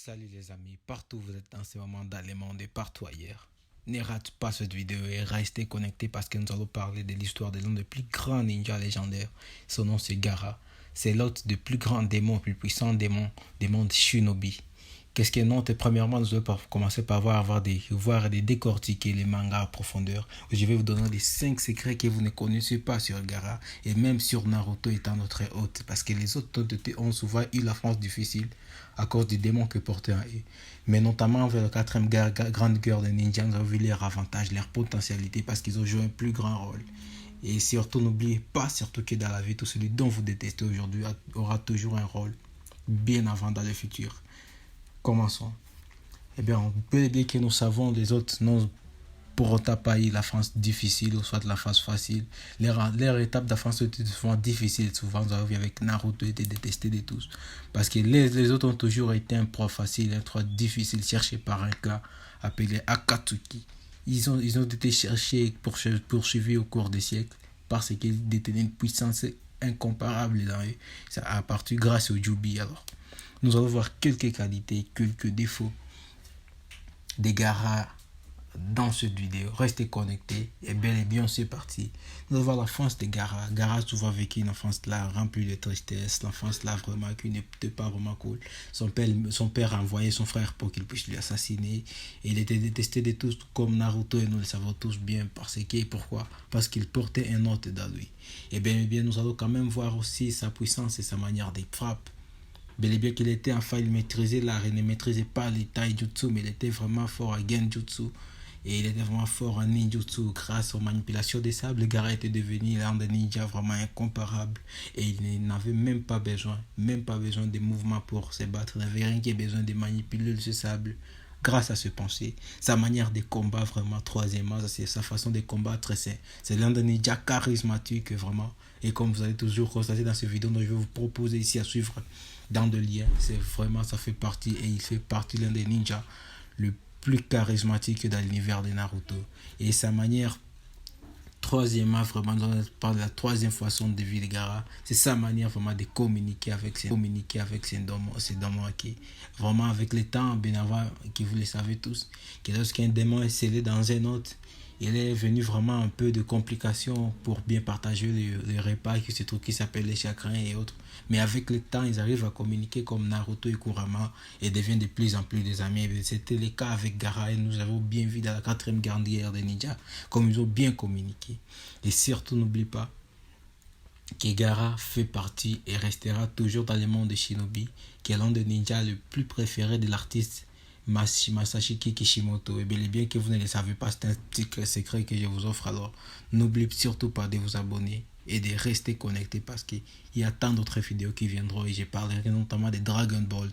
Salut les amis, partout où vous êtes dans ce moment dans le monde et partout ailleurs. Ne rate pas cette vidéo et restez connectés parce que nous allons parler de l'histoire de l'un des plus grands ninjas légendaires. Son nom c'est Gaara. C'est l'hôte des plus grands démons, plus puissants démons des mondes Shinobi. Qu'est-ce que non? Premièrement, nous allons commencer par voir et de décortiquer les mangas à profondeur. Je vais vous donner les 5 secrets que vous ne connaissez pas sur Gaara et même sur Naruto étant notre hôte. Parce que les autres hôtes ont souvent eu la France difficile à cause des démons que portaient en eux. Mais notamment vers la 4e grande guerre des ninjas, nous avons vu leurs avantages, leurs potentialités parce qu'ils ont joué un plus grand rôle. Et surtout, n'oubliez pas surtout que dans la vie, tout celui dont vous détestez aujourd'hui aura toujours un rôle bien avant dans le futur. Commençons. Eh bien, bien que nous savons les autres n'ont pour autant pas eu la phase difficile ou soit la phase facile. Leur étape de la phase était souvent difficile. Souvent, nous avons vu avec Naruto était détesté de tous. Parce que les autres ont toujours été un proie facile, un proie difficile cherché par un gars appelé Akatsuki. Ils ont été cherchés, poursuivis au cours des siècles parce qu'ils détenaient une puissance incomparable dans eux. Ça a parti grâce au Jubi alors. Nous allons voir quelques qualités, quelques défauts des Gaara dans cette vidéo. Restez connectés et bel et bien c'est parti. Nous allons voir l'enfance de Gaara. Gaara a souvent vécu une enfance là remplie de tristesse, l'enfance là vraiment qui n'était pas vraiment cool. Son père a envoyé son frère pour qu'il puisse lui assassiner. Et il était détesté de tous comme Naruto et nous le savons tous bien parce que pourquoi? Parce qu'il portait un hôte dans lui. Et bien nous allons quand même voir aussi sa puissance et sa manière de frapper. Bel et bien qu'il était enfin, il maîtrisait l'art, il ne maîtrisait pas les taijutsu, mais il était vraiment fort à genjutsu. Et il était vraiment fort en ninjutsu. Grâce aux manipulations des sables, Gaara était devenu l'un des ninjas vraiment incomparable. Et il n'avait même pas besoin de mouvements pour se battre. Il n'avait rien qui ait besoin de manipuler ce sable. Grâce à ce pensée, sa manière de combat vraiment, troisièmement, c'est sa façon de combattre, c'est l'un des ninjas charismatiques vraiment. Et comme vous allez toujours constater dans cette vidéo, dont je vais vous proposer ici à suivre dans le lien, c'est vraiment, ça fait partie, et il fait partie l'un des ninjas le plus charismatique dans l'univers de Naruto. Et sa manière, troisièmement, vraiment, on parle de la troisième façon de vie de Gaara, c'est sa manière vraiment de communiquer avec ses démons qui, vraiment avec le temps, bien avant, que vous le savez tous, que lorsqu'un démon est scellé dans un autre, il est venu vraiment un peu de complications pour bien partager les repas qui se trouvent qui s'appellent les chakrins et autres. Mais avec le temps, ils arrivent à communiquer comme Naruto et Kurama et deviennent de plus en plus des amis. C'était le cas avec Gaara et nous avons bien vu dans la 4e grande guerre des ninjas comme ils ont bien communiqué. Et surtout, n'oublie pas que Gaara fait partie et restera toujours dans le monde de Shinobi, qui est l'un des ninjas le plus préféré de l'artiste Masashi Kishimoto. Et bien que vous ne le savez pas, c'est un petit secret que je vous offre. Alors, n'oubliez surtout pas de vous abonner et de rester connecté parce qu'il y a tant d'autres vidéos qui viendront et je parlerai notamment des Dragon Balls